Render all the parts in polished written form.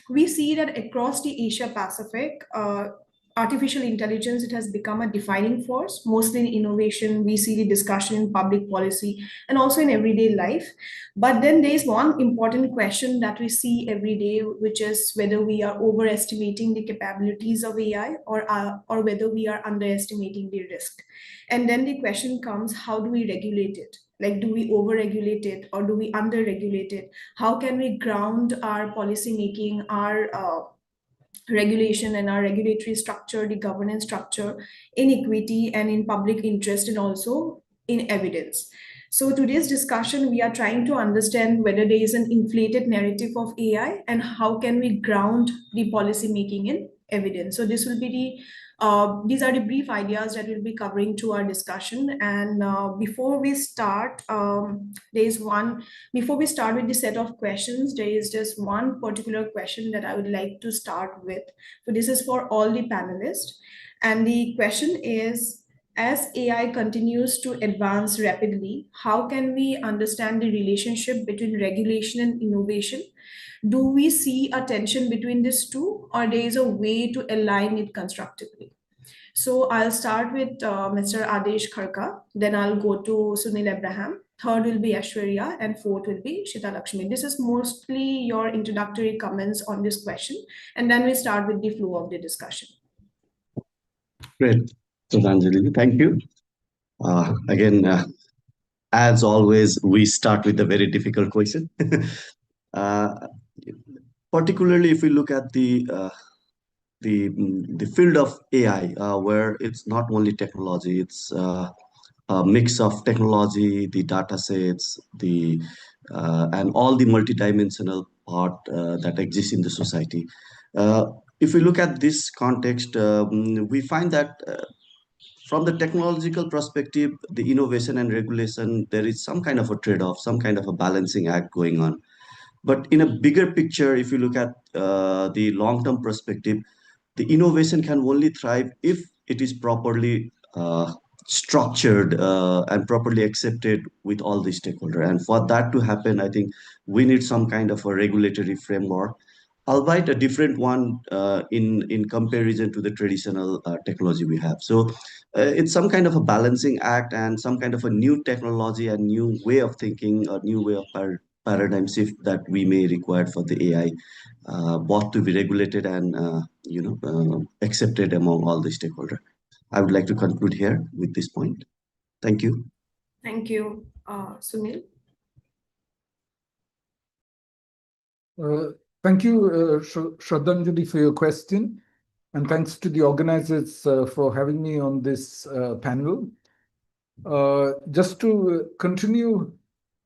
We see that across the Asia Pacific, artificial intelligence, it has become a defining force, mostly in innovation. We see the discussion in public policy and also in everyday life. But then there is one important question that we see every day, which is whether we are overestimating the capabilities of AI or whether we are underestimating the risk. And then the question comes, how do we regulate it? Like, do we over-regulate it or do we under-regulate it? How can we ground our policy making, our regulation and our regulatory structure, the governance structure in equity and in public interest and also in evidence? So today's discussion, we are trying to understand whether there is an inflated narrative of AI and how can we ground the policy making in evidence. So this will be these are the brief ideas that we'll be covering to our discussion. And before we start, before we start with the set of questions, there is just one particular question that I would like to start with. So this is for all the panelists. And the question is, as AI continues to advance rapidly, how can we understand the relationship between regulation and innovation? Do we see a tension between these two, or there is a way to align it constructively? So I'll start with Mr. Adesh Khadka, then I'll go to Sunil Abraham, third will be Aishwarya, and fourth will be Shita Laksmi. This is mostly your introductory comments on this question, and then we start with the flow of the discussion. Great, Shradhanjali, thank you. Again, as always, we start with a very difficult question. Particularly if we look at the field of AI, where it's not only technology, it's a mix of technology, the data sets, and all the multidimensional part that exists in the society. If we look at this context, we find that from the technological perspective, the innovation and regulation, there is some kind of a trade-off, some kind of a balancing act going on. But in a bigger picture, if you look at the long-term perspective, the innovation can only thrive if it is properly structured and properly accepted with all the stakeholders. And for that to happen, I think we need some kind of a regulatory framework, albeit a different one in comparison to the traditional technology we have. So it's some kind of a balancing act and some kind of a new technology and new way of thinking, a new way of paradigm shift that we may require for the AI, both to be regulated and accepted among all the stakeholders. I would like to conclude here with this point. Thank you. Thank you, Sunil. Thank you, Shradhanjali, for your question. And thanks to the organizers for having me on this panel. Just to continue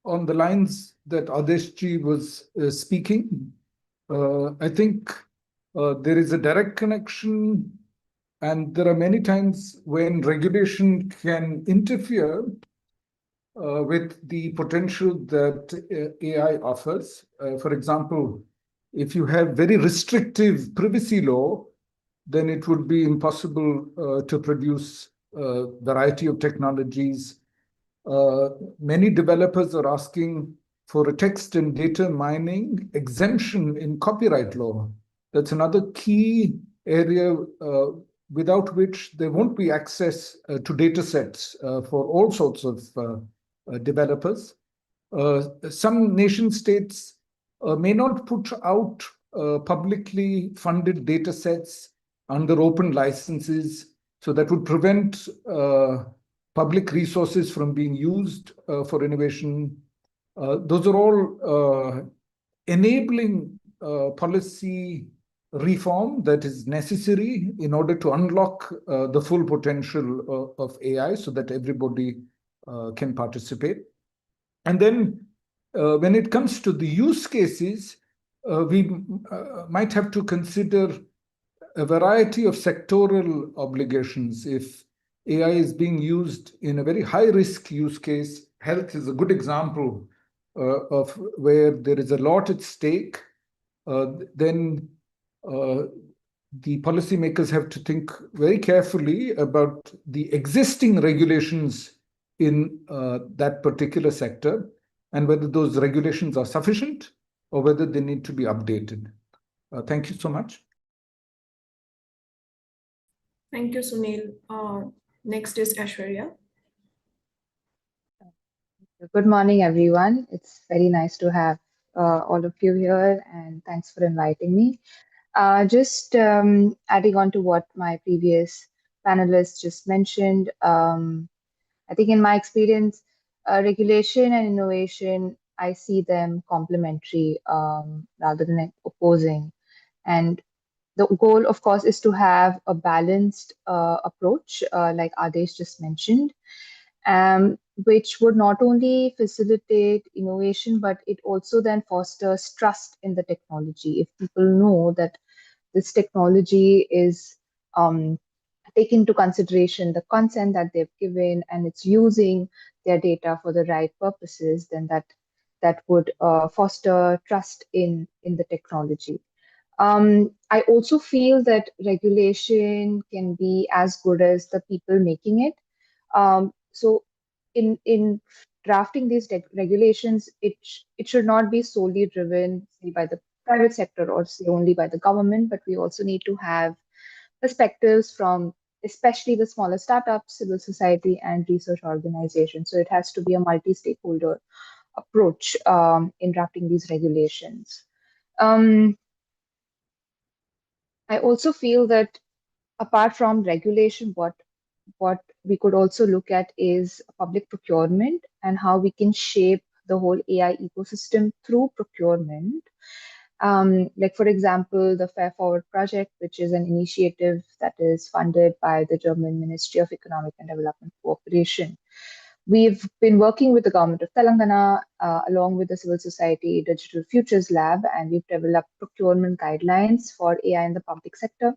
on the lines that Adeshji was speaking, I think there is a direct connection, and there are many times when regulation can interfere with the potential that AI offers. For example, if you have very restrictive privacy law, then it would be impossible to produce a variety of technologies. Many developers are asking for a text and data mining exemption in copyright law. That's another key area without which there won't be access to data sets for all sorts of developers. Some nation states may not put out publicly funded data sets under open licenses, so that would prevent public resources from being used for innovation. Those are all enabling policy reform that is necessary in order to unlock the full potential of AI so that everybody can participate. And then when it comes to the use cases, we might have to consider a variety of sectoral obligations. If AI is being used in a very high-risk use case, health is a good example of where there is a lot at stake, then the policymakers have to think very carefully about the existing regulations in that particular sector and whether those regulations are sufficient or whether they need to be updated. Thank you so much. Thank you, Sunil. Next is Aishwarya. Good morning, everyone. It's very nice to have all of you here, and thanks for inviting me. Just adding on to what my previous panelists just mentioned, I think in my experience, regulation and innovation, I see them complementary rather than opposing. And the goal, of course, is to have a balanced approach, like Adesh just mentioned, which would not only facilitate innovation, but it also then fosters trust in the technology. If people know that this technology is taking into consideration the consent that they've given and it's using their data for the right purposes, then that would foster trust in the technology. I also feel that regulation can be as good as the people making it. So in drafting these regulations, it should not be solely driven, say, by the private sector or say only by the government, but we also need to have perspectives from especially the smaller startups, civil society, and research organizations. So it has to be a multi-stakeholder approach in drafting these regulations. I also feel that apart from regulation, what we could also look at is public procurement and how we can shape the whole AI ecosystem through procurement. Like, for example, the Fair Forward project, which is an initiative that is funded by the German Ministry of Economic and Development Cooperation. We've been working with the government of Telangana, along with the Civil Society Digital Futures Lab, and we've developed procurement guidelines for AI in the public sector.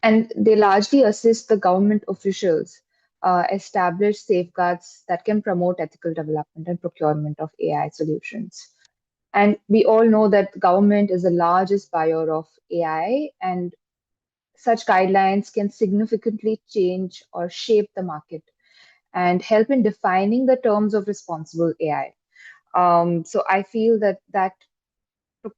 And they largely assist the government officials establish safeguards that can promote ethical development and procurement of AI solutions. And we all know that government is the largest buyer of AI, and such guidelines can significantly change or shape the market and help in defining the terms of responsible AI. So I feel that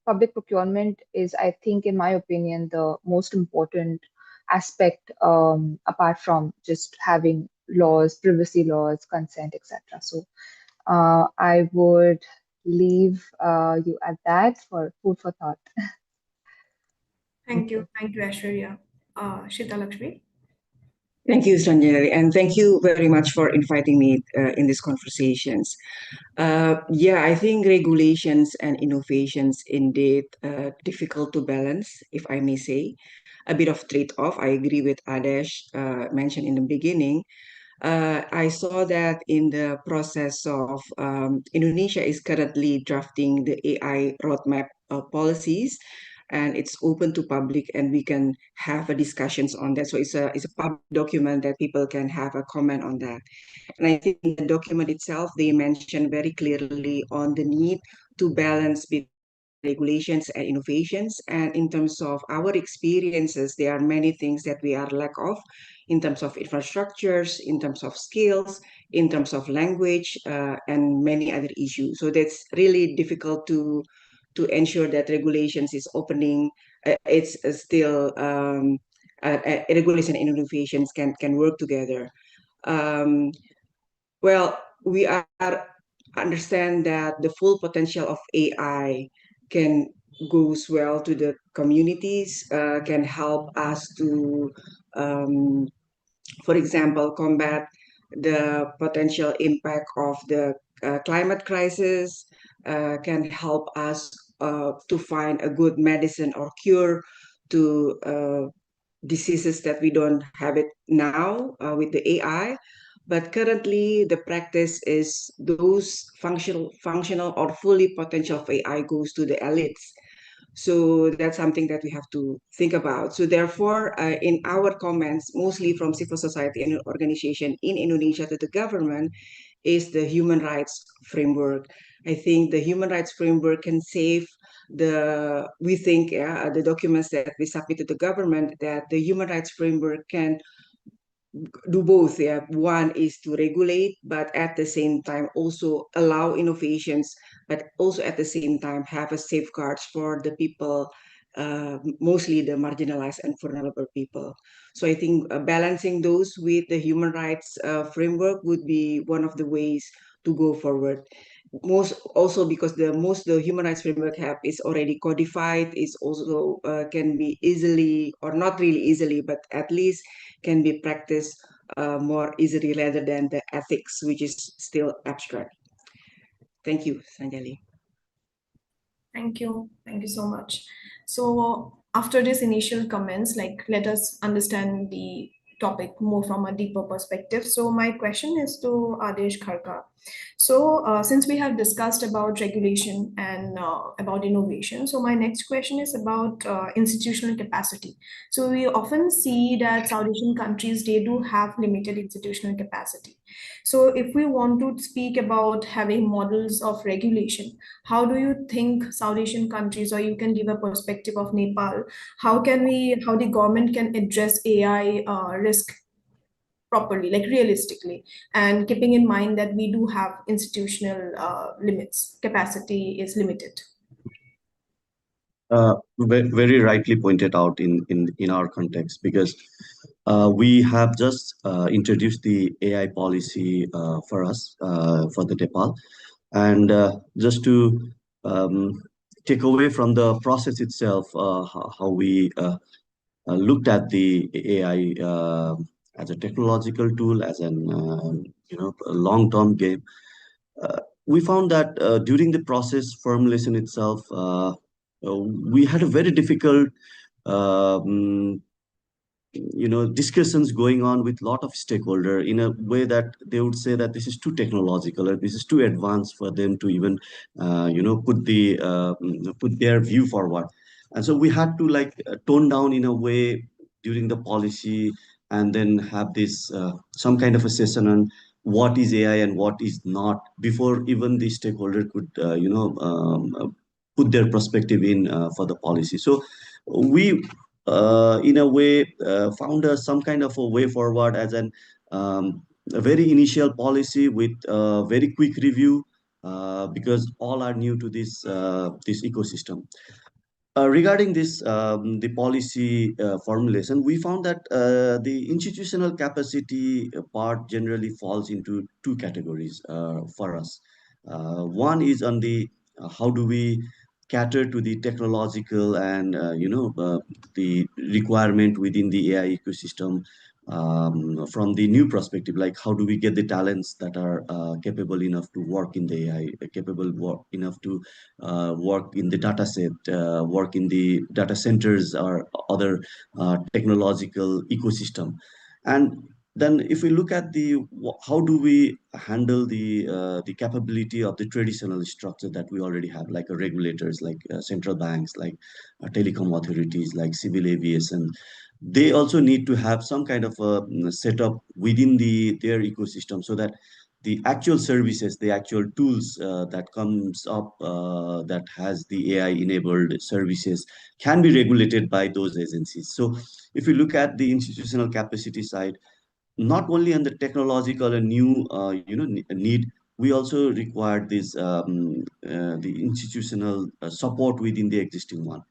public procurement is, I think, in my opinion, the most important aspect, apart from just having laws, privacy laws, consent, etc. So I would leave you at that for food for thought. Thank you. Thank you, Aishwarya. Shita, Laksmi. Thank you, Shradhanjali, and thank you very much for inviting me in these conversations. Yeah, I think regulations and innovations indeed difficult to balance, if I may say. A bit of trade-off. I agree with Adesh mentioned in the beginning. I saw that in the process of Indonesia is currently drafting the AI roadmap policies, and it's open to public, and we can have a discussions on that. So it's a public document that people can have a comment on that. And I think in the document itself, they mention very clearly on the need to balance between regulations and innovations. And in terms of our experiences, there are many things that we are lack of in terms of infrastructures, in terms of skills, in terms of language, and many other issues. So that's really difficult to ensure that regulations is opening. It's still regulation and innovations can work together. Um, well, we are understand that the full potential of AI can goes well to the communities, can help us to, um, for example, combat the potential impact of the climate crisis, can help us to find a good medicine or cure to diseases that we don't have it now with the AI. But currently, the practice is those functional or fully potential of AI goes to the elites. So that's something that we have to think about. So therefore, in our comments, mostly from civil society and organization in Indonesia to the government, is the human rights framework. I think the human rights framework can save we think the documents that we submit to the government, that the human rights framework can do both. Yeah, one is to regulate, but at the same time also allow innovations but also at the same time have a safeguards for the people, mostly the marginalized and vulnerable people. So I think balancing those with the human rights framework would be one of the ways to go forward. Most also because the human rights framework have is already codified, is also can be easily, or not really easily, but at least can be practiced more easily rather than the ethics, which is still abstract. Thank you, Sanjali. Thank you. Thank you so much. So after this initial comments, like let us understand the topic more from a deeper perspective. So my question is to Adesh Khadka. So since we have discussed about regulation and about innovation, so my next question is about institutional capacity. So we often see that South Asian countries, they do have limited institutional capacity. So if we want to speak about having models of regulation, how do you think South Asian countries, or you can give a perspective of Nepal, how the government can address AI risk properly, like realistically, and keeping in mind that we do have institutional limits, capacity is limited. Very rightly pointed out in our context, because we have just introduced the AI policy for us for the Nepal, and just to um, take away from the process itself, how we looked at the AI as a technological tool, as an a long-term game. We found that during the process formulation itself, we had a very difficult um, discussions going on with lot of stakeholder, in a way that they would say that this is too technological, or this is too advanced for them to even put their view forward. And so we had to like tone down in a way during the policy, and then have this some kind of a session on what is AI and what is not, before even the stakeholder could put their perspective in for the policy. So we in a way found some kind of a way forward as a very initial policy with a very quick review, because all are new to this ecosystem. Regarding this, the policy formulation, we found that the institutional capacity part generally falls into two categories for us. One is on the how do we cater to the technological and the requirement within the AI ecosystem, from the new perspective, like how do we get the talents that are capable enough to work in the AI, enough to work in the data set, work in the data centers or other technological ecosystem. And then if we look at how do we handle the capability of the traditional structure that we already have, like regulators, like central banks, like telecom authorities, like civil aviation. They also need to have some kind of a setup within their ecosystem, so that the actual services, the actual tools that comes up, that has the AI enabled services, can be regulated by those agencies. So if you look at the institutional capacity side, not only on the technological and new need, we also require this the institutional support within the existing one.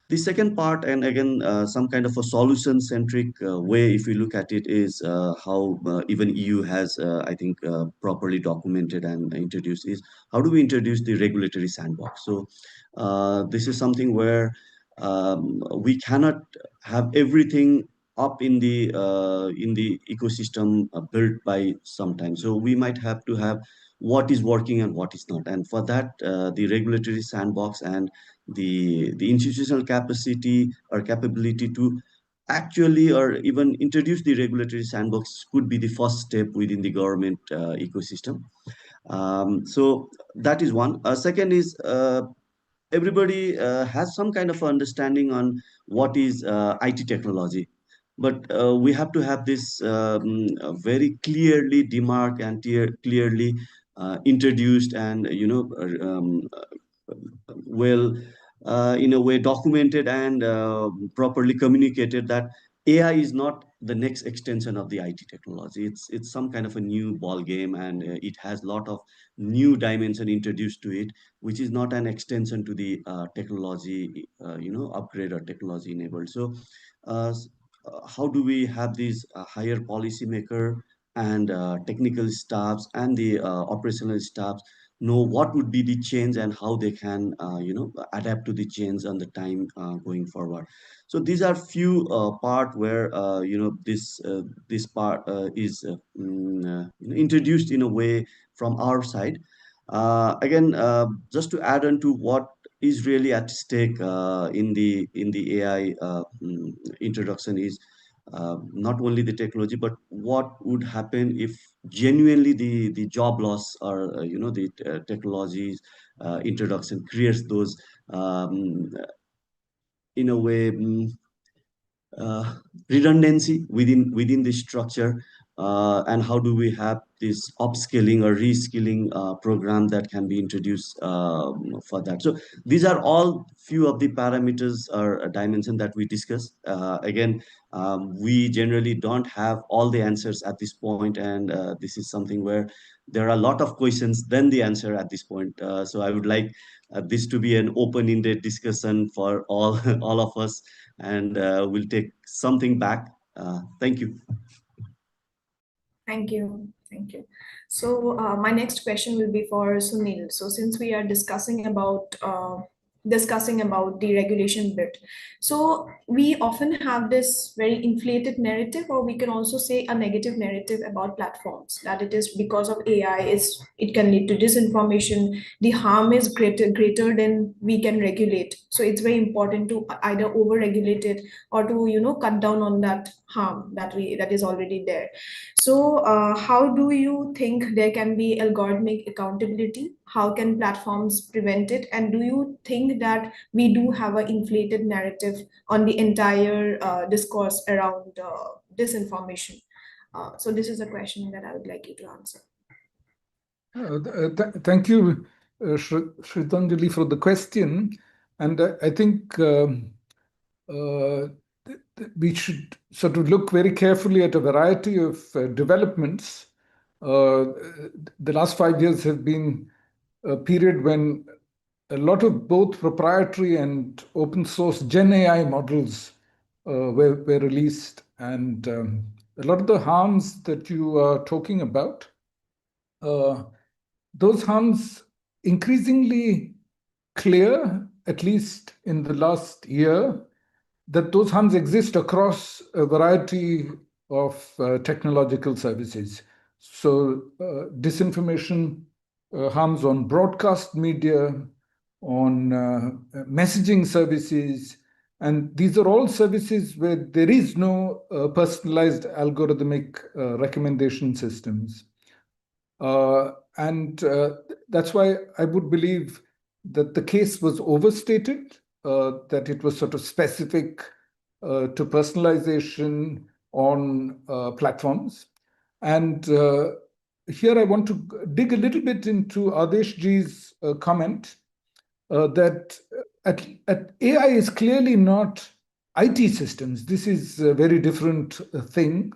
The second part, and again, some kind of a solution-centric way, if we look at it, is how even EU has, I think, properly documented and introduced, is how do we introduce the regulatory sandbox? So this is something where we cannot have everything up in the ecosystem built by some time. So we might have to have what is working and what is not. And for that, the regulatory sandbox and the institutional capacity or capability to actually or even introduce the regulatory sandbox could be the first step within the government ecosystem. So that is one. Second is everybody has some kind of understanding on what is IT technology, but we have to have this very clearly demarked and clearly introduced, and well, in a way documented and properly communicated, that AI is not the next extension of the IT technology. It's some kind of a new ball game, and it has a lot of new dimension introduced to it, which is not an extension to the technology, upgrade or technology enabled. So, how do we have these higher policymaker and technical staffs and the operational staffs know what would be the change and how they can adapt to the change on the time going forward. So these are few part where this part is introduced in a way from our side. Again, just to add on to what is really at stake in the AI introduction is not only the technology, but what would happen if genuinely the job loss or the technologies introduction creates those in a way uh, redundancy within the structure, and how do we have this upskilling or reskilling program that can be introduced for that. So these are all few of the parameters or dimension that we discuss. Again, we generally don't have all the answers at this point, and this is something where there are a lot of questions than the answer at this point. So I would like this to be an open-ended discussion for all all of us, and we'll take something back. Thank you. Thank you. Thank you. So my next question will be for Sunil. So since we are discussing about the regulation bit, so we often have this very inflated narrative, or we can also say a negative narrative about platforms, that it is because of AI, it can lead to disinformation. The harm is greater than we can regulate. So it's very important to either over-regulate it or to cut down on that harm that is already there. So, how do you think there can be algorithmic accountability? How can platforms prevent it? And do you think that we do have an inflated narrative on the entire discourse around disinformation? So, this is a question that I would like you to answer. Thank you, Shradhanjali, for the question. And I think we should sort of look very carefully at a variety of developments. The last 5 years have been a period when a lot of both proprietary and open source Gen AI models were released. And a lot of the harms that you are talking about, those harms increasingly clear, at least in the last year, that those harms exist across a variety of technological services. So disinformation harms on broadcast media, on messaging services, and these are all services where there is no personalized algorithmic recommendation systems. And that's why I would believe that the case was overstated, that it was sort of specific to personalization on platforms. And here I want to dig a little bit into Adeshji's comment that AI is clearly not IT systems. This is a very different thing.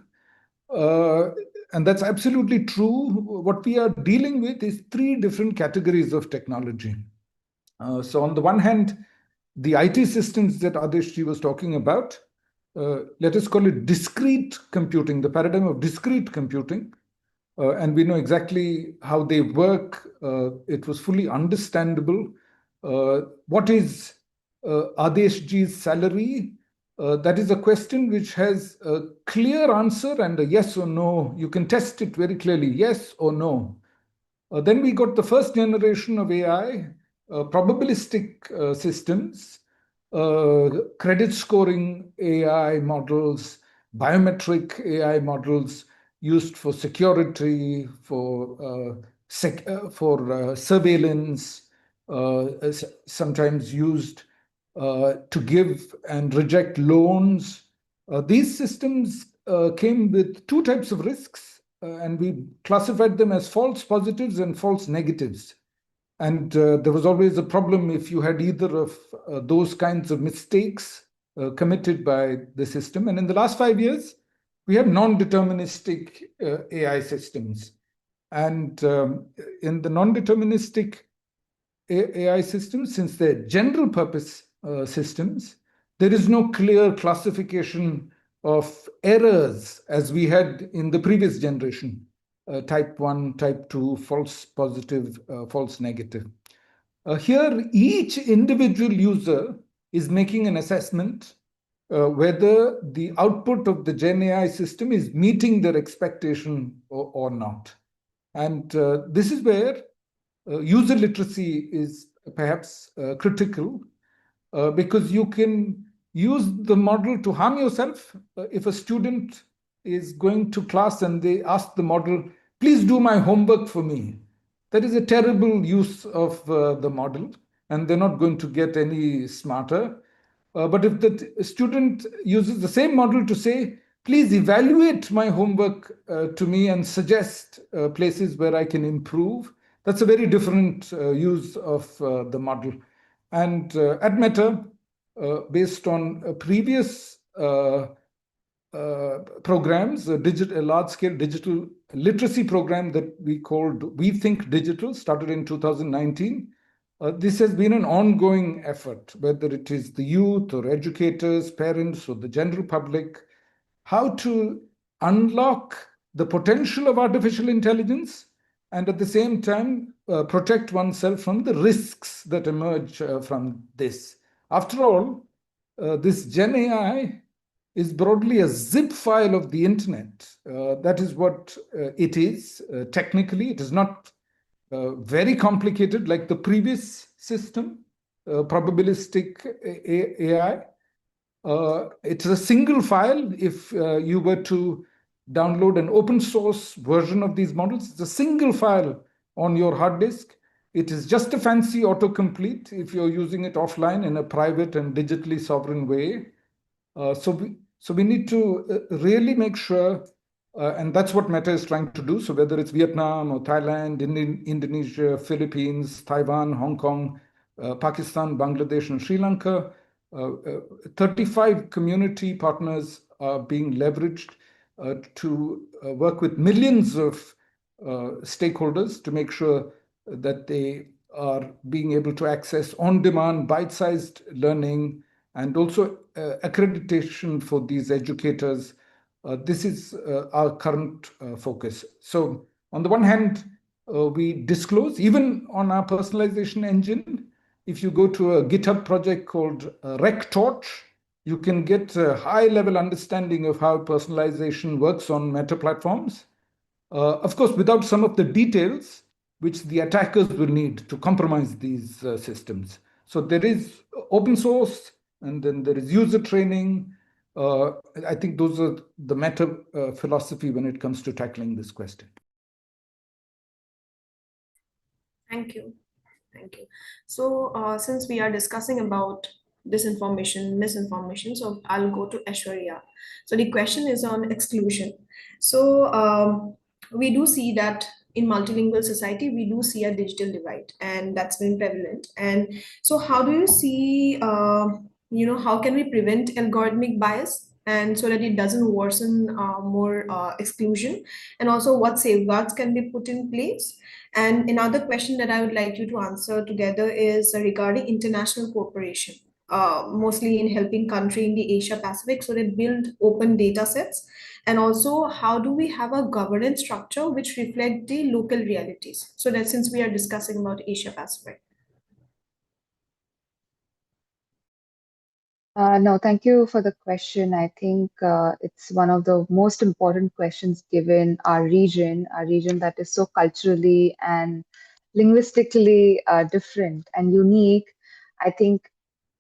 And that's absolutely true. What we are dealing with is 3 different categories of technology. So on the one hand, the IT systems that Adeshji was talking about, let us call it discrete computing, the paradigm of discrete computing. And we know exactly how they work. It was fully understandable. What is Adeshji's salary? That is a question which has a clear answer and a yes or no. You can test it very clearly, yes or no. Then we got the first generation of AI, probabilistic systems, credit scoring AI models, biometric AI models used for security, for surveillance, sometimes used to give and reject loans. These systems came with 2 types of risks, and we classified them as false positives and false negatives. And there was always a problem if you had either of those kinds of mistakes committed by the system. And in the last 5 years, we have non-deterministic AI systems. And in the non-deterministic AI systems, since they're general purpose systems, there is no clear classification of errors as we had in the previous generation, type 1, type 2, false positive, false negative. Here, each individual user is making an assessment whether the output of the Gen AI system is meeting their expectation or not. And this is where user literacy is perhaps critical, because you can use the model to harm yourself. If a student is going to class and they ask the model, please do my homework for me, that is a terrible use of the model, and they're not going to get any smarter. But if the student uses the same model to say, please evaluate my homework to me and suggest places where I can improve, that's a very different use of the model. And at Meta, based on previous programs, a large-scale digital literacy program that we called We Think Digital, started in 2019. This has been an ongoing effort, whether it is the youth or educators, parents, or the general public, how to unlock the potential of artificial intelligence and at the same time protect oneself from the risks that emerge from this. After all, this Gen AI is broadly a zip file of the internet. That is what it is technically. It is not very complicated like the previous system, probabilistic AI. It's a single file. If you were to download an open source version of these models, it's a single file on your hard disk. It is just a fancy autocomplete if you're using it offline in a private and digitally sovereign way. So we need to really make sure, and that's what Meta is trying to do. So whether it's Vietnam or Thailand, Indonesia, Philippines, Taiwan, Hong Kong, Pakistan, Bangladesh, and Sri Lanka, 35 community partners are being leveraged to work with millions of stakeholders to make sure that they are being able to access on-demand, bite-sized learning, and also accreditation for these educators. This is our current focus. So on the one hand, we disclose, even on our personalization engine, if you go to a GitHub project called RecTorch, you can get a high-level understanding of how personalization works on Meta platforms. Of course, without some of the details which the attackers will need to compromise these systems. So there is open source, and then there is user training. I think those are the Meta philosophy when it comes to tackling this question. Thank you. Thank you. So since we are discussing about disinformation, misinformation, so I'll go to Aishwarya. So the question is on exclusion. So we do see that in multilingual society, we do see a digital divide, and that's been prevalent. And so how do you see, how can we prevent algorithmic bias and so that it doesn't worsen more exclusion? And also what safeguards can be put in place? And another question that I would like you to answer together is regarding international cooperation, mostly in helping country in the Asia Pacific so they build open data sets. And also, how do we have a governance structure which reflect the local realities? So that since we are discussing about Asia Pacific. No, thank you for the question. I think it's one of the most important questions given our region that is so culturally and linguistically different and unique. I think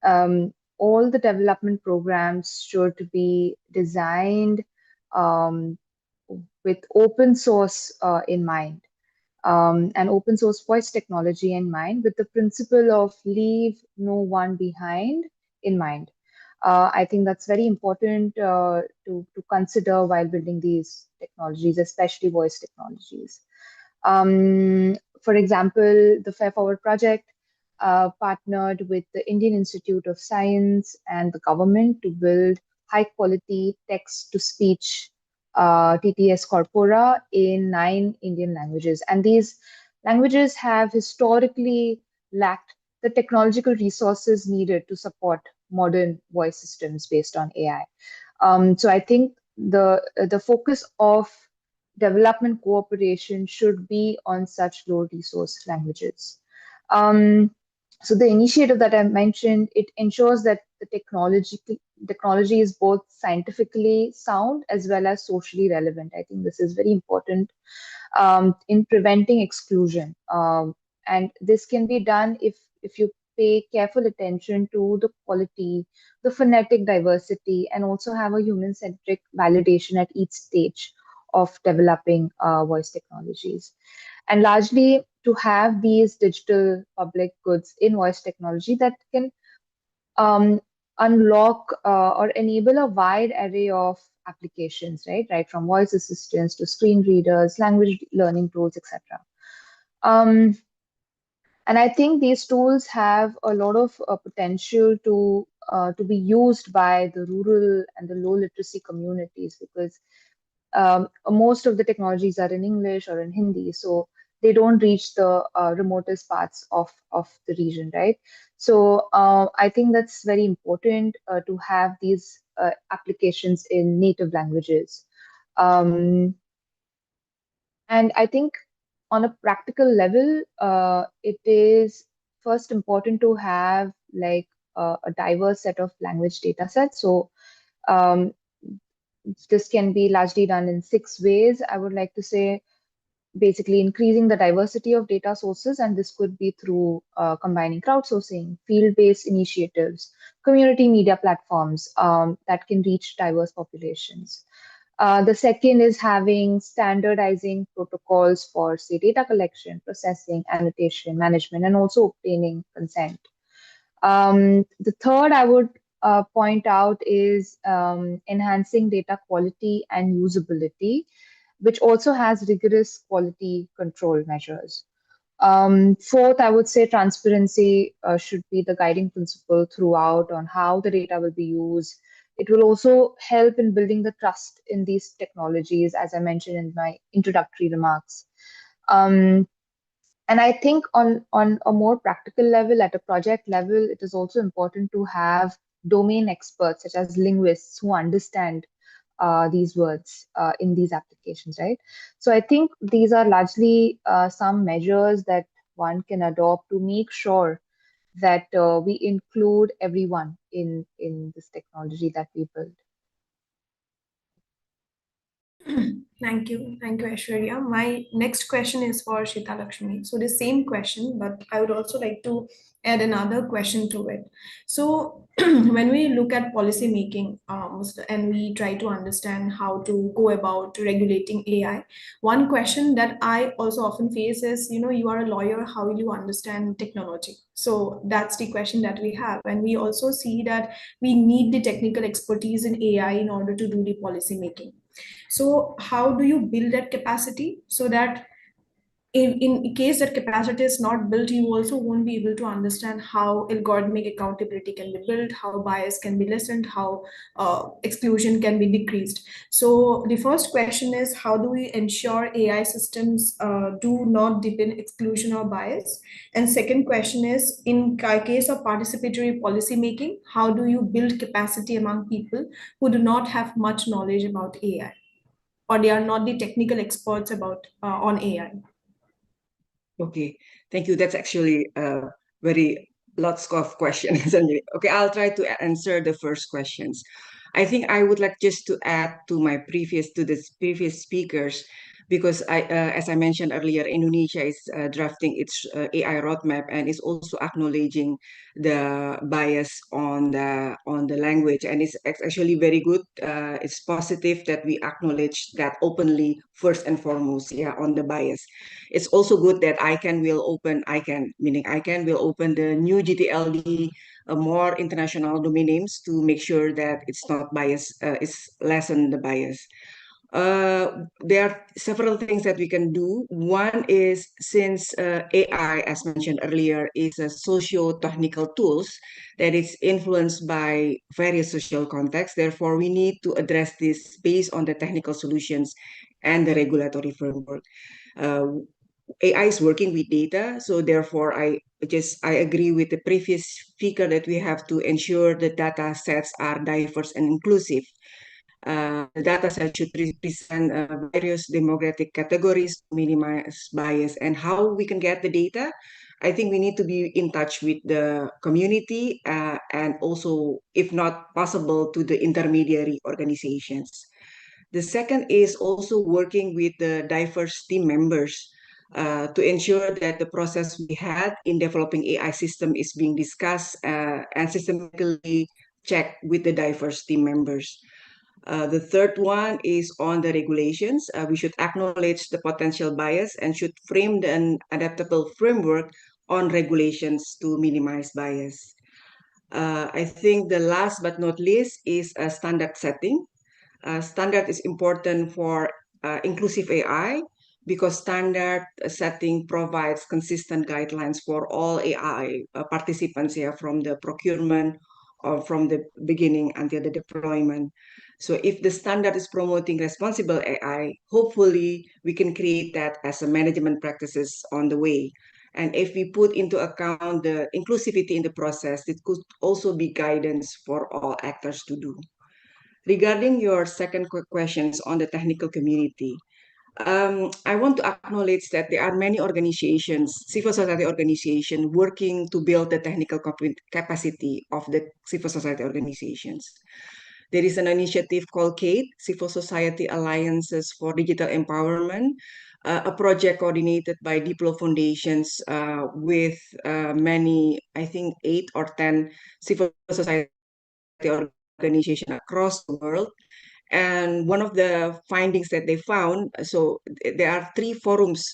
all the development programs should be designed with open source in mind. And open source voice technology in mind, with the principle of leave no one behind in mind. I think that's very important to consider while building these technologies, especially voice technologies. For example, the Fair Forward project partnered with the Indian Institute of Science and the government to build high quality text to speech TTS Corpora in 9 Indian languages. And these languages have historically lacked the technological resources needed to support modern voice systems based on AI. So I think the focus of development cooperation should be on such low resource languages. So the initiative that I mentioned, it ensures that the technology is both scientifically sound as well as socially relevant. I think this is very important in preventing exclusion. And this can be done if you pay careful attention to the quality, the phonetic diversity, and also have a human-centric validation at each stage of developing voice technologies. And largely to have these digital public goods in voice technology that can um, unlock or enable a wide array of applications, right from voice assistants to screen readers, language learning tools, etc. And I think these tools have a lot of potential to be used by the rural and the low literacy communities, because most of the technologies are in English or in Hindi, so they don't reach the remotest parts of the region, right? So I think that's very important to have these applications in native languages. And I think on a practical level, it is first important to have like a diverse set of language data sets. So um, this can be largely done in 6 ways. I would like to say basically increasing the diversity of data sources, and this could be through combining crowdsourcing, field-based initiatives, community media platforms that can reach diverse populations. The second is having standardizing protocols for, say, data collection, processing, annotation, management, and also obtaining consent. The third I would point out is enhancing data quality and usability, which also has rigorous quality control measures. Fourth, I would say transparency should be the guiding principle throughout on how the data will be used. It will also help in building the trust in these technologies, as I mentioned in my introductory remarks. And I think on a more practical level, at a project level, it is also important to have domain experts, such as linguists, who understand these words in these applications, right? So I think these are largely some measures that one can adopt to make sure that we include everyone in this technology that we build. Thank you, Aishwarya. My next question is for Shita Laksmi. So the same question, but I would also like to add another question to it. So when we look at policy making and we try to understand how to go about regulating AI, one question that I also often face is, you are a lawyer, how will you understand technology? So that's the question that we have. And we also see that we need the technical expertise in AI in order to do the policy making. So how do you build that capacity so that in case that capacity is not built, you also won't be able to understand how algorithmic accountability can be built, how bias can be lessened, how exclusion can be decreased. So the first question is, how do we ensure AI systems do not deepen exclusion or bias? And second question is, in case of participatory policy making, how do you build capacity among people who do not have much knowledge about AI, or they are not the technical experts about on AI? Okay, thank you. That's actually very lots of questions. Okay, I'll try to answer the first questions. I think I would like just to add to the previous speakers, because as I mentioned earlier, Indonesia is drafting its AI roadmap and is also acknowledging the bias on the language, and it's actually very good. It's positive that we acknowledge that openly first and foremost, yeah, on the bias. It's also good that ICANN will open the new GTLD, more international domain names, to make sure that it's not bias, it's lessen the bias. There are several things that we can do. One is, since AI, as mentioned earlier, is a socio-technical tools that is influenced by various social contexts. Therefore, we need to address this based on the technical solutions and the regulatory framework. AI is working with data, so therefore I agree with the previous speaker that we have to ensure the data sets are diverse and inclusive. The data set should represent various demographic categories to minimize bias. And how we can get the data? I think we need to be in touch with the community and also, if not possible, to the intermediary organizations. The second is also working with the diverse team members to ensure that the process we had in developing AI system is being discussed and systematically checked with the diverse team members. The third one is on the regulations. We should acknowledge the potential bias and should frame an adaptable framework on regulations to minimize bias. I think the last but not least is a standard setting. Standard is important for inclusive AI because standard setting provides consistent guidelines for all AI participants here, from the procurement or from the beginning until the deployment. So if the standard is promoting responsible AI, hopefully we can create that as a management practices on the way. And if we put into account the inclusivity in the process, it could also be guidance for all actors to do. Regarding your second questions on the technical community, I want to acknowledge that there are many organizations, civil society organizations, working to build the technical capacity of the civil society organizations. There is an initiative called CATE, Civil Society Alliances for Digital Empowerment, a project coordinated by Diplo Foundations with many, I think 8 or 10 civil society organizations across the world. And one of the findings that they found, so there are 3 forums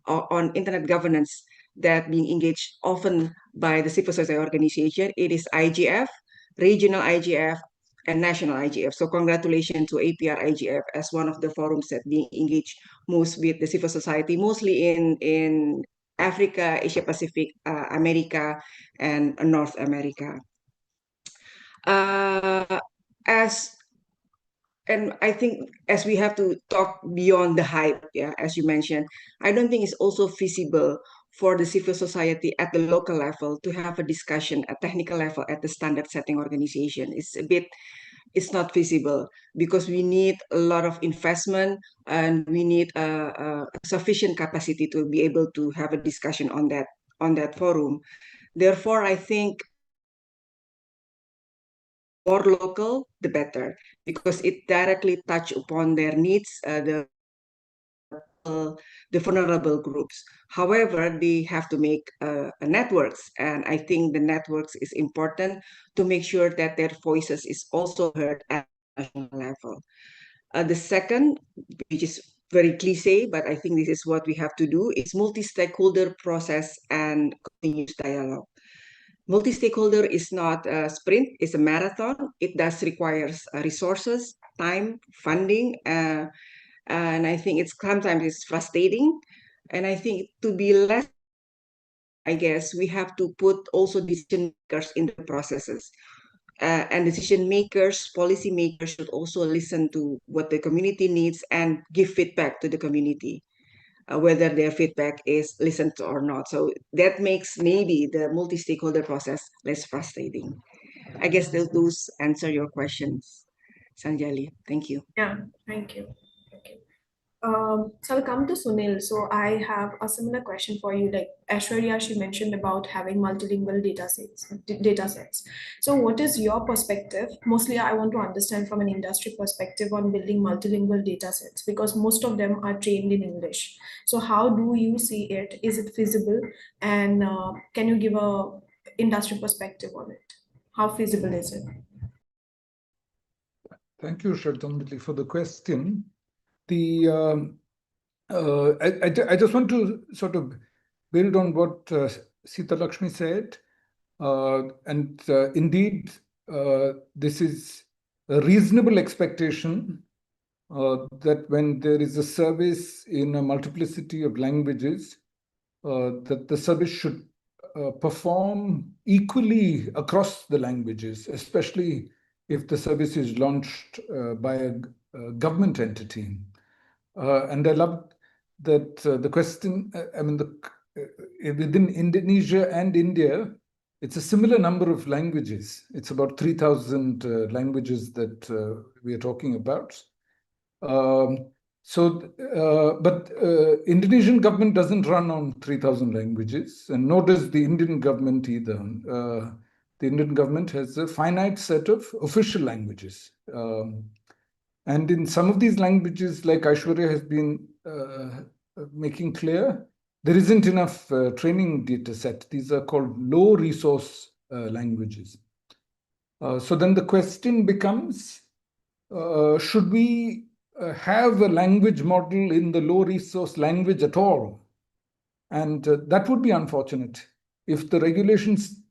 on internet governance that being engaged often by the civil society organization. It is IGF, regional IGF, and national IGF. So congratulations to APrIGF as one of the forums that being engaged most with the civil society, mostly in Africa, Asia Pacific, America, and North America. And I think as we have to talk beyond the hype, yeah, as you mentioned, I don't think it's also feasible for the civil society at the local level to have a discussion at technical level at the standard setting organization. It's not feasible because we need a lot of investment and we need a sufficient capacity to be able to have a discussion on that forum. Therefore, I think more local, the better, because it directly touch upon their needs, the vulnerable groups. However, they have to make networks, and I think the networks is important to make sure that their voices is also heard at national level. The second, which is very cliche, but I think this is what we have to do, is multi-stakeholder process and continuous dialogue. Multi-stakeholder is not a sprint, it's a marathon. It does requires resources, time, funding, and I think sometimes it's frustrating. And I think to be less, I guess we have to put also decision makers in the processes. And decision makers, policy makers should also listen to what the community needs and give feedback to the community. Whether their feedback is listened to or not. So that makes maybe the multi-stakeholder process less frustrating. I guess those answer your questions, Sanjali. Thank you. Yeah, thank you. So I'll come to Sunil. So I have a similar question for you. Like Aishwarya, she mentioned about having multilingual data sets. So what is your perspective? Mostly I want to understand from an industry perspective on building multilingual data sets because most of them are trained in English. So how do you see it? Is it feasible? And can you give a industry perspective on it? How feasible is it? Thank you, Shradhanjali, for the question. I just want to sort of build on what Sita Laksmi said. Indeed, this is a reasonable expectation that when there is a service in a multiplicity of languages, that the service should perform equally across the languages, especially if the service is launched by a government entity. And I love that the question, within Indonesia and India, it's a similar number of languages. It's about 3,000 languages that we are talking about. But Indonesian government doesn't run on 3,000 languages, and nor does the Indian government either. The Indian government has a finite set of official languages. And in some of these languages, like Aishwarya has been making clear, there isn't enough training data set. These are called low resource languages. So then the question becomes, should we have a language model in the low resource language at all? And that would be unfortunate if the regulations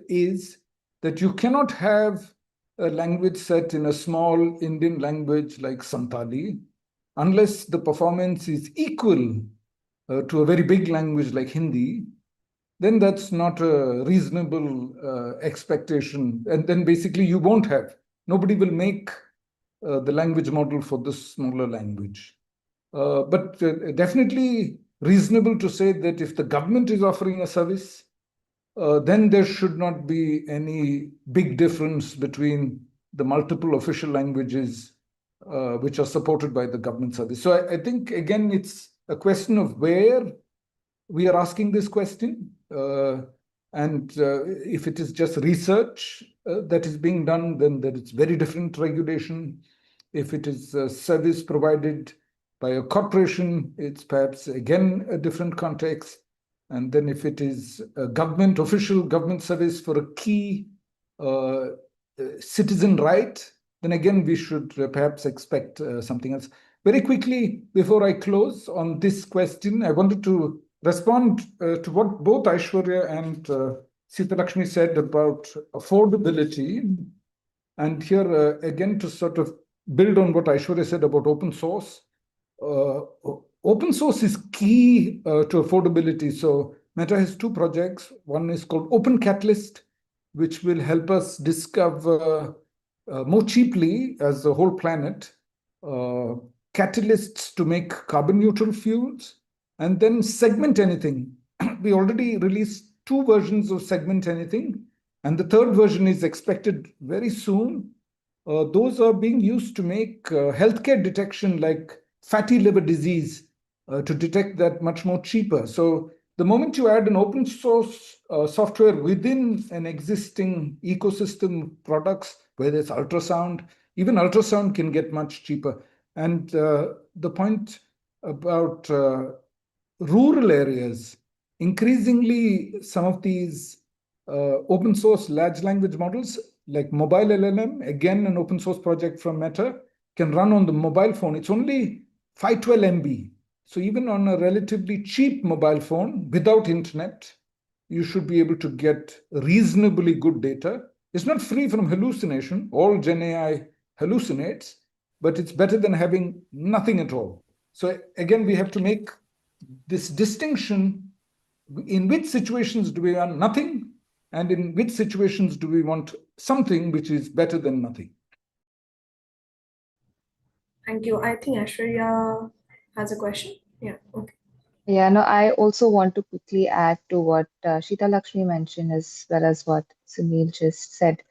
is that you cannot have a language set in a small Indian language like Santali unless the performance is equal to a very big language like Hindi. Then that's not a reasonable expectation. And then basically you won't have, nobody will make the language model for this smaller language. But definitely reasonable to say that if the government is offering a service, then there should not be any big difference between the multiple official languages which are supported by the government service. So I think, again, it's a question of where we are asking this question. And if it is just research that is being done, then there is very different regulation. If it is a service provided by a corporation, it's perhaps, again, a different context. And then if it is a government, official government service for a key citizen right, then again, we should perhaps expect something else. Very quickly, before I close on this question, I wanted to respond to what both Aishwarya and Sita Laksmi said about affordability. And here, again, to sort of build on what Aishwarya said about open source. Open source is key to affordability. So Meta has two projects. One is called Open Catalyst, which will help us discover more cheaply as a whole planet catalysts to make carbon neutral fuels, and then Segment Anything. We already released 2 versions of Segment Anything, and the 3rd version is expected very soon. Those are being used to make healthcare detection like fatty liver disease to detect that much more cheaper. So the moment you add an open source software within an existing ecosystem of products, whether it's ultrasound, even ultrasound can get much cheaper. And the point about rural areas, increasingly some of these open source large language models like mobile LLM, again an open source project from Meta, can run on the mobile phone. It's only 512 MB. So even on a relatively cheap mobile phone without internet, you should be able to get reasonably good data. It's not free from hallucination. All Gen AI hallucinates, but it's better than having nothing at all. So again, we have to make this distinction. In which situations do we want nothing? And in which situations do we want something which is better than nothing? Thank you. I think Aishwarya has a question. Yeah, okay. Yeah, no, I also want to quickly add to what Shita Lakshmi mentioned as well as what Sunil just said.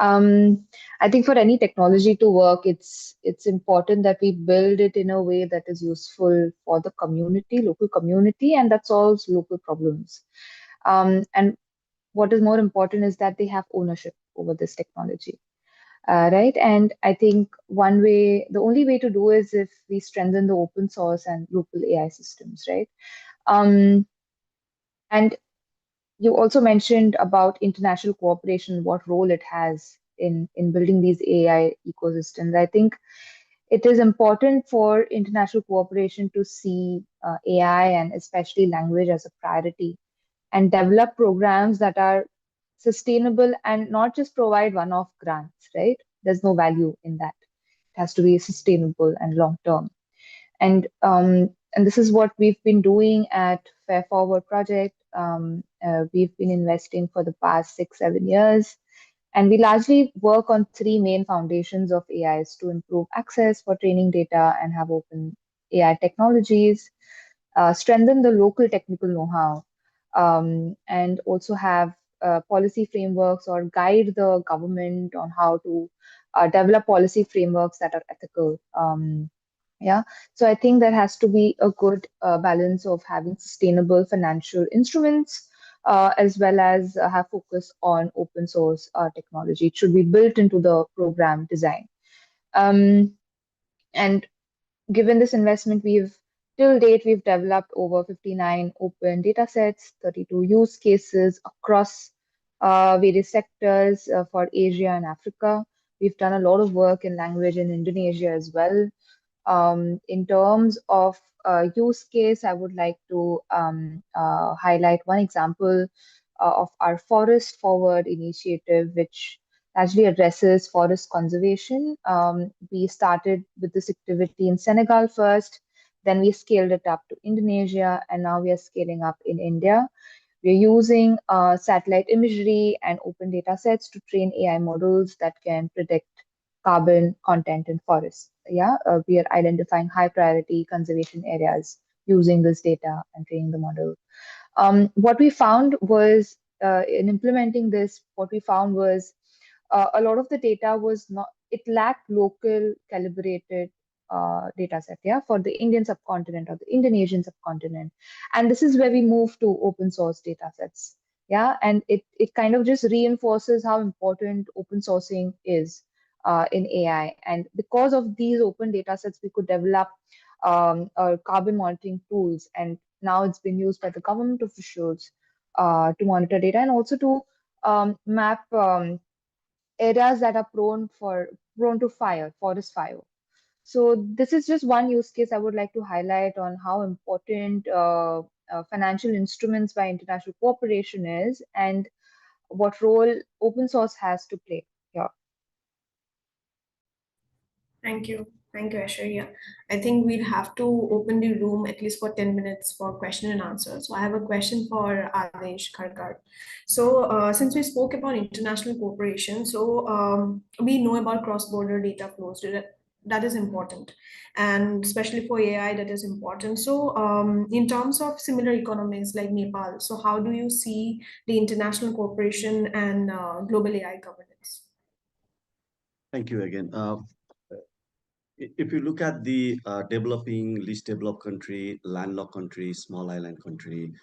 I think for any technology to work, it's important that we build it in a way that is useful for the community, local community, and that solves local problems. And what is more important is that they have ownership over this technology. Right. And I think the only way to do is if we strengthen the open source and local AI systems, right? And you also mentioned about international cooperation, what role it has in building these AI ecosystems. I think it is important for international cooperation to see AI and especially language as a priority and develop programs that are sustainable and not just provide one-off grants, right? There's no value in that. It has to be sustainable and long term. And this is what we've been doing at Fair Forward Project. We've been investing for the past 6-7 years, and we largely work on three main foundations of AIs to improve access for training data and have open AI technologies, strengthen the local technical know-how, and also have policy frameworks or guide the government on how to develop policy frameworks that are ethical. Yeah, so I think there has to be a good balance of having sustainable financial instruments, as well as have focus on open source technology. It should be built into the program design. Um, and given this investment, till date, we've developed over 59 open data sets, 32 use cases across various sectors for Asia and Africa. We've done a lot of work in language in Indonesia as well. In terms of use case, I would like to highlight one example of our Forest Forward initiative, which actually addresses forest conservation. We started with this activity in Senegal first, then we scaled it up to Indonesia, and now we are scaling up in India. We're using satellite imagery and open data sets to train AI models that can predict carbon content in forests. Yeah, we are identifying high priority conservation areas using this data and training the model. What we found was in implementing this, what we found was a lot of the data was not, it lacked local calibrated data set, yeah, for the Indian subcontinent or the Indonesian subcontinent. And this is where we move to open source data sets. Yeah, and it kind of just reinforces how important open sourcing is in AI. And because of these open data sets, we could develop carbon monitoring tools. And now it's been used by the government officials to monitor data and also to map areas that are prone to fire, forest fire. So this is just one use case I would like to highlight on how important financial instruments by international cooperation is and what role open source has to play here. Thank you. Thank you, Aishwarya. I think we'll have to open the room at least for 10 minutes for question and answer. So I have a question for Adesh Khadka. So since we spoke about international cooperation, so we know about cross-border data flows. That is important. And especially for AI, that is important. So in terms of similar economies like Nepal, so how do you see the international cooperation and global AI governance? Thank you again. If you look at the developing, least developed country, landlocked country, small island country,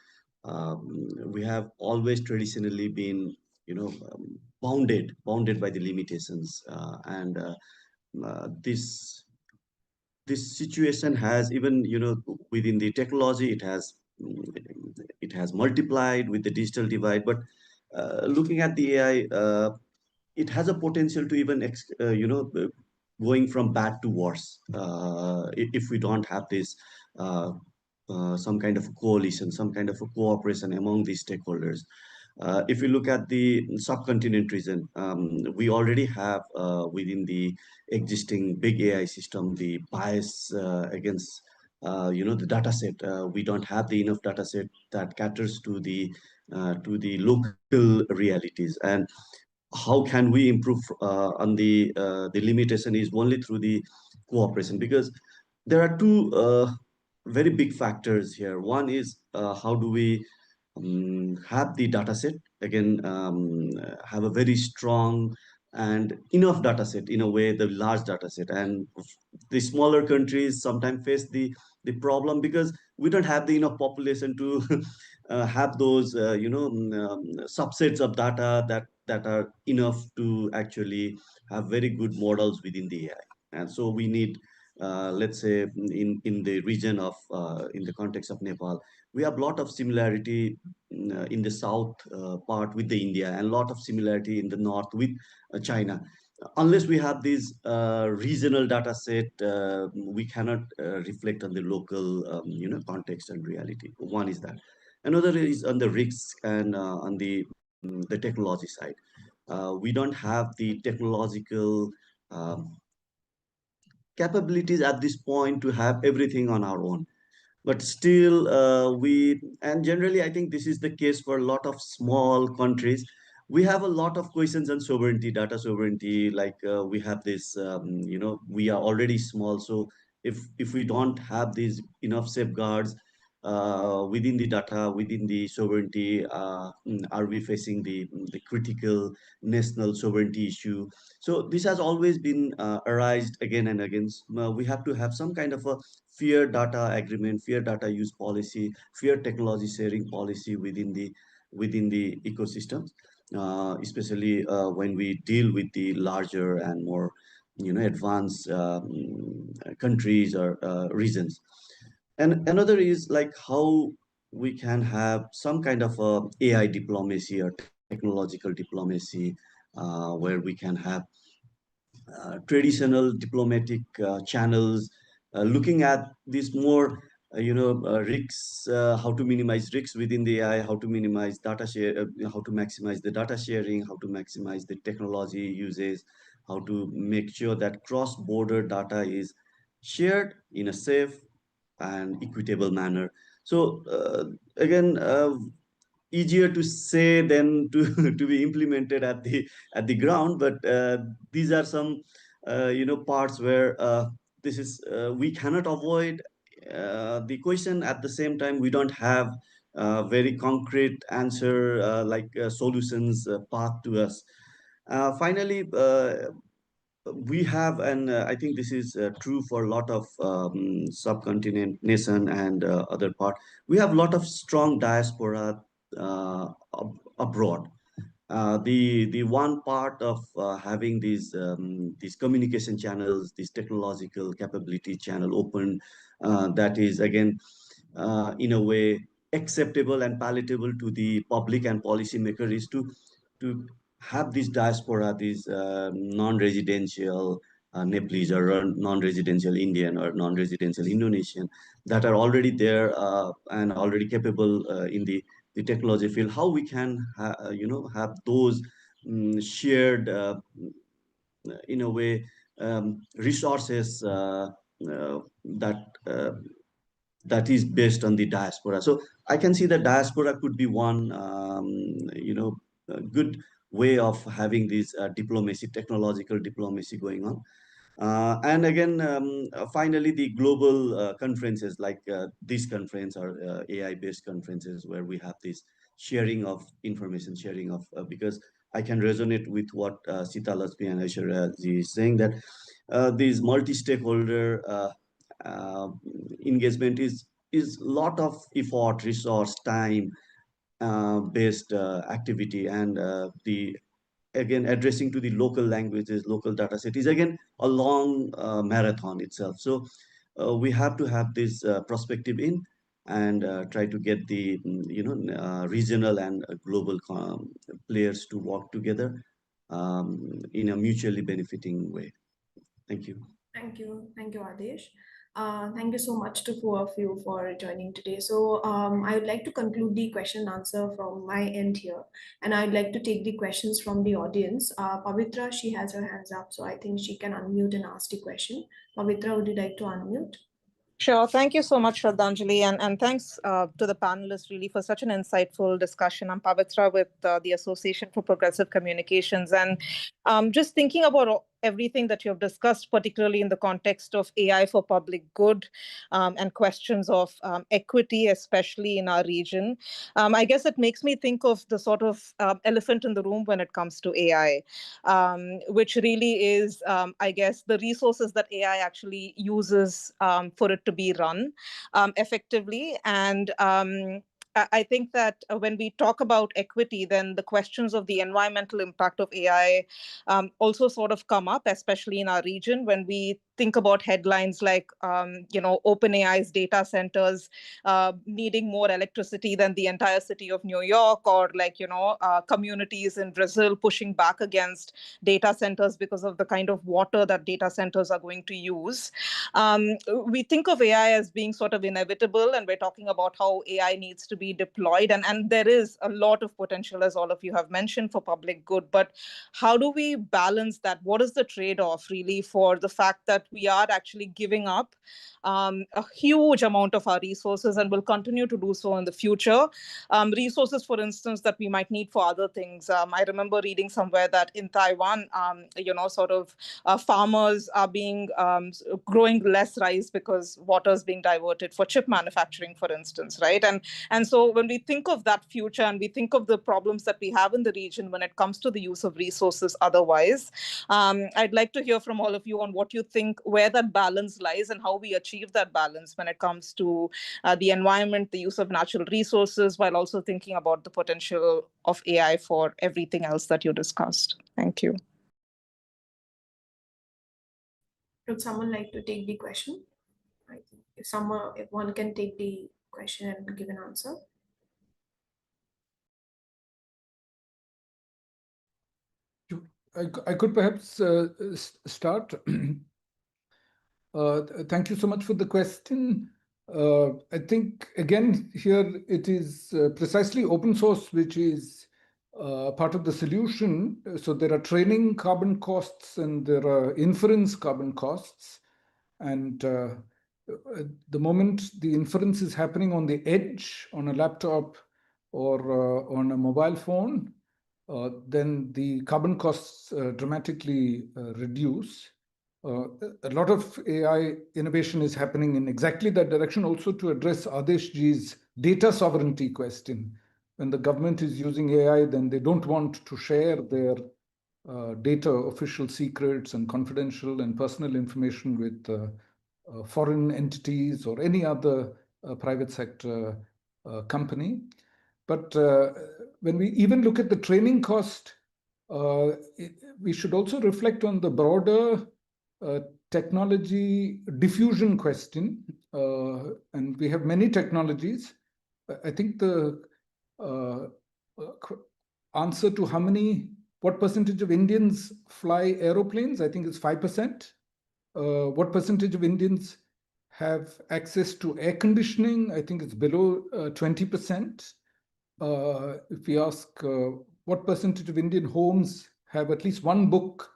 we have always traditionally been, bounded by the limitations, and this situation has even, within the technology, it has multiplied with the digital divide. But looking at the AI, it has a potential to even going from bad to worse if we don't have this some kind of coalition, some kind of a cooperation among these stakeholders. If you look at the subcontinent region, we already have within the existing big AI system the bias against the data set. We don't have the enough data set that caters to the local realities. And how can we improve on the limitation is only through the cooperation, because there are two very big factors here. One is how do we have the data set again, have a very strong and enough data set, in a way the large data set. And the smaller countries sometimes face the problem because we don't have the enough population to have those subsets of data that are enough to actually have very good models within the AI. And so we need, let's say, in the region of in the context of Nepal, we have a lot of similarity in the south part with the India, and a lot of similarity in the north with China. Unless we have this regional data set, we cannot reflect on the local context and reality. One is that. Another is on the risks and on the technology side. We don't have the technological capabilities at this point to have everything on our own. But still, and generally, I think this is the case for a lot of small countries. We have a lot of questions on sovereignty, data sovereignty. Like we have this, we are already small. So if we don't have these enough safeguards within the data, within the sovereignty, are we facing the critical national sovereignty issue? So this has always been arised again and again. We have to have some kind of a fair data agreement, fair data use policy, fair technology sharing policy within the ecosystems, especially when we deal with the larger and more advanced countries or regions. And another is like how we can have some kind of a AI diplomacy or technological diplomacy, where we can have traditional diplomatic channels, looking at this more, risks, how to minimize risks within the AI, how to minimize data share, how to maximize the data sharing, how to maximize the technology uses, how to make sure that cross-border data is shared in a safe and equitable manner. So again, easier to say than to to be implemented at the ground, but these are some parts where this is we cannot avoid the question. At the same time, we don't have very concrete answer, like solutions path to us. Finally, we have, and I think this is true for a lot of subcontinent nation and other part, we have a lot of strong diaspora abroad. The one part of having these communication channels, these technological capability channel open, that is again in a way acceptable and palatable to the public and policymaker, is to have this diaspora, these non-residential Nepalese or non-residential Indian or non-residential Indonesian that are already there and already capable in the technology field. How we can have those shared in a way resources that that is based on the diaspora. So I can see that diaspora could be one, good way of having this diplomacy, technological diplomacy going on. And again, finally, the global conferences like this conference or AI-based conferences where we have this sharing of information, sharing of, because I can resonate with what Shita, Laksmi, and Aishwarya ji is saying, that these multi-stakeholder uh, engagement is lot of effort, resource, time based activity, and the again addressing to the local languages, local data set is again a long marathon itself. So we have to have this perspective in and try to get the regional and global players to work together in a mutually benefiting way. Thank you. Thank you, Adesh. Thank you so much to four of you for joining today. So I would like to conclude the question and answer from my end here, and I'd like to take the questions from the audience. Pavitra, she has her hands up, so I think she can unmute and ask the question. Pavitra, would you like to unmute? Sure. Thank you so much, Shradhanjali, and thanks to the panelists really for such an insightful discussion. I'm Pavitra with the Association for Progressive Communications, and just thinking about everything that you have discussed, particularly in the context of AI for public good and questions of equity, especially in our region. I guess it makes me think of the sort of elephant in the room when it comes to AI, which really is, I guess, the resources that AI actually uses for it to be run effectively. And I think that when we talk about equity, then the questions of the environmental impact of AI also sort of come up, especially in our region, when we think about headlines like, OpenAI's data centers needing more electricity than the entire city of New York, or communities in Brazil pushing back against data centers because of the kind of water that data centers are going to use. We think of AI as being sort of inevitable, and we're talking about how AI needs to be be deployed, and there is a lot of potential, as all of you have mentioned, for public good. But how do we balance that? What is the trade-off really for the fact that we are actually giving up a huge amount of our resources and will continue to do so in the future? Resources, for instance, that we might need for other things. I remember reading somewhere that in Taiwan, farmers are growing less rice because water is being diverted for chip manufacturing, for instance, right? And so when we think of that future and we think of the problems that we have in the region when it comes to the use of resources otherwise, I'd like to hear from all of you on what you think, where that balance lies and how we achieve that balance when it comes to the environment, the use of natural resources, while also thinking about the potential of AI for everything else that you discussed. Thank you. Would someone like to take the question? I think if one can take the question and give an answer. I could perhaps start. Thank you so much for the question. I think, again, here it is precisely open source, which is part of the solution. So there are training carbon costs and there are inference carbon costs. And the moment the inference is happening on the edge, on a laptop or on a mobile phone, then the carbon costs dramatically reduce. A lot of AI innovation is happening in exactly that direction, also to address Adeshji's data sovereignty question. When the government is using AI, then they don't want to share their data, official secrets and confidential and personal information with foreign entities or any other private sector company. But when we even look at the training cost, we should also reflect on the broader technology diffusion question. And we have many technologies. I think the answer to what percentage of Indians fly aeroplanes, I think it's 5%. What percentage of Indians have access to air conditioning? I think it's below 20%. If we ask what percentage of Indian homes have at least one book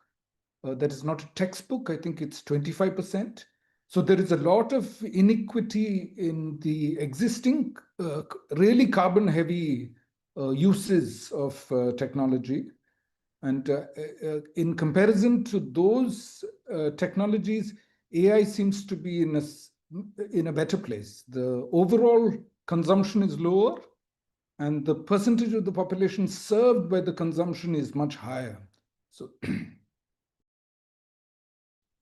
that is not a textbook, I think it's 25%. So there is a lot of inequity in the existing really carbon-heavy uses of technology. And in comparison to those technologies, AI seems to be in a better place. The overall consumption is lower, and the percentage of the population served by the consumption is much higher. So,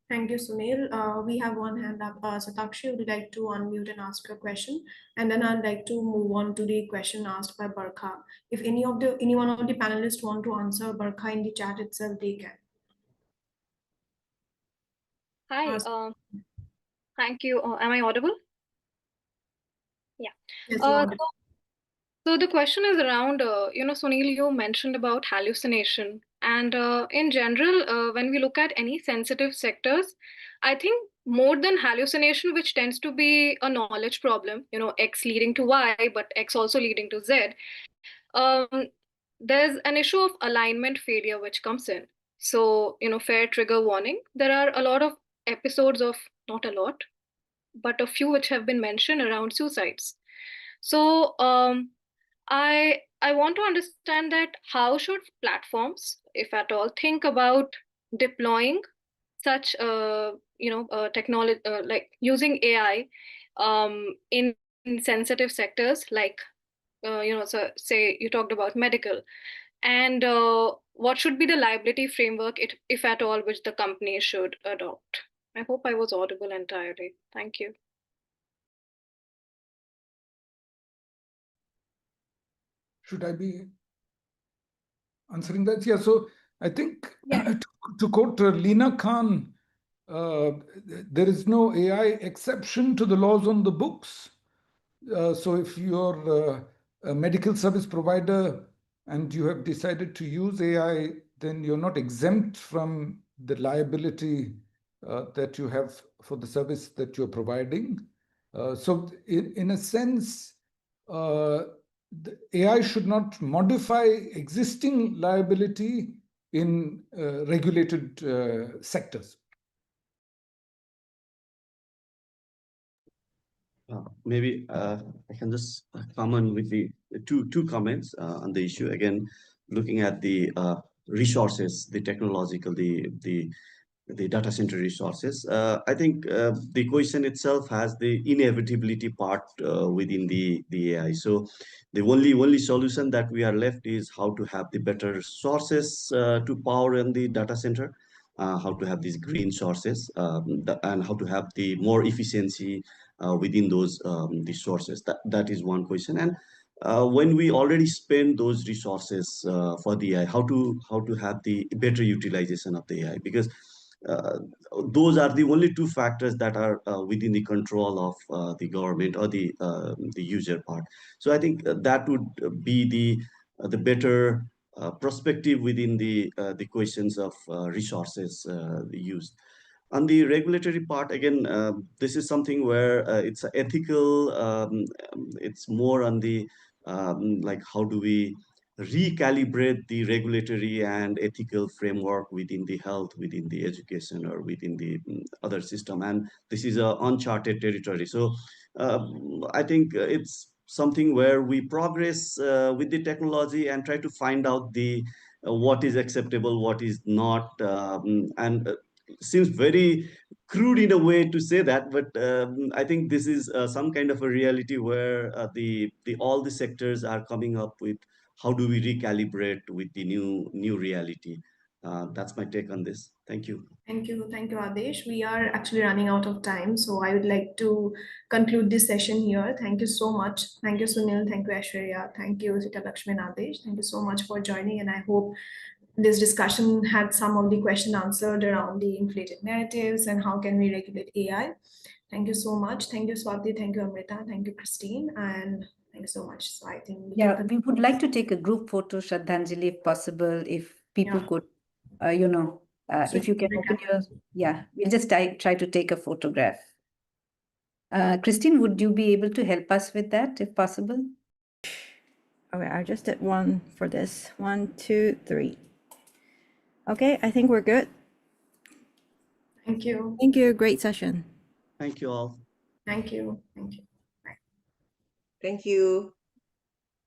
thank you, Sunil. We have one hand up. Satakshi, would you like to unmute and ask a question? And then I'd like to move on to the question asked by Barkha. If any one of the panelists want to answer Barkha in the chat itself, they can. Hi, thank you. Am I audible? Yeah. Yes, you're audible. So the question is around, Sunil, you mentioned about hallucination. And in general, when we look at any sensitive sectors, I think more than hallucination, which tends to be a knowledge problem, X leading to Y, but X also leading to Z, there's an issue of alignment failure which comes in. So, fair trigger warning. There are a lot of episodes of, not a lot, but a few which have been mentioned around suicides. So I want to understand that how should platforms, if at all, think about deploying such technology like using AI in sensitive sectors like so say you talked about medical, and what should be the liability framework, if at all, which the company should adopt? I hope I was audible entirely. Thank you. should I be answering that? Yeah, so I think to quote Lina Khan, there is no AI exception to the laws on the books. So if you're a medical service provider and you have decided to use AI, then you're not exempt from the liability that you have for the service that you're providing. So in a sense, the AI should not modify existing liability in regulated sectors. Maybe I can just comment with the two comments on the issue. Again, looking at the resources, the technological, the data center resources. I think the question itself has the inevitability part within the AI. So the only solution that we are left is how to have the better sources to power in the data center, how to have these green sources, and how to have the more efficiency within those the sources. That is one question. And when we already spend those resources for the AI, how to have the better utilization of the AI, because uh, those are the only two factors that are within the control of the government or the user part. So I think that would be the better perspective within the questions of resources used. On the regulatory part, again, this is something where it's ethical. It's more on the like how do we recalibrate the regulatory and ethical framework within the health, within the education, or within the other system. And this is a uncharted territory. So I think it's something where we progress with the technology and try to find out the what is acceptable, what is not, and seems very crude in a way to say that, but I think this is some kind of a reality where the all the sectors are coming up with how do we recalibrate with the new reality. That's my take on this. Thank you. Thank you, Adesh. We are actually running out of time, so I would like to conclude this session here. Thank you so much. Thank you, Sunil. Thank you, Aishwarya. Thank you, Shita, Laksmi, and Adesh. Thank you so much for joining, and I hope this discussion had some of the question answered around the inflated narratives and how can we regulate AI. Thank you so much. Thank you, Swati. Thank you, Amrita. Thank you, Christine. And thank you so much. So I think we would like to take a group photo, Shradhanjali, if possible, if people could, if you can open your, we'll just try to take a photograph. Christine, would you be able to help us with that, if possible? Okay, I just did one for this. 1, 2, 3. Okay, I think we're good. Thank you. Thank you. Great session. Thank you all. Thank you. Thank you. Thank you.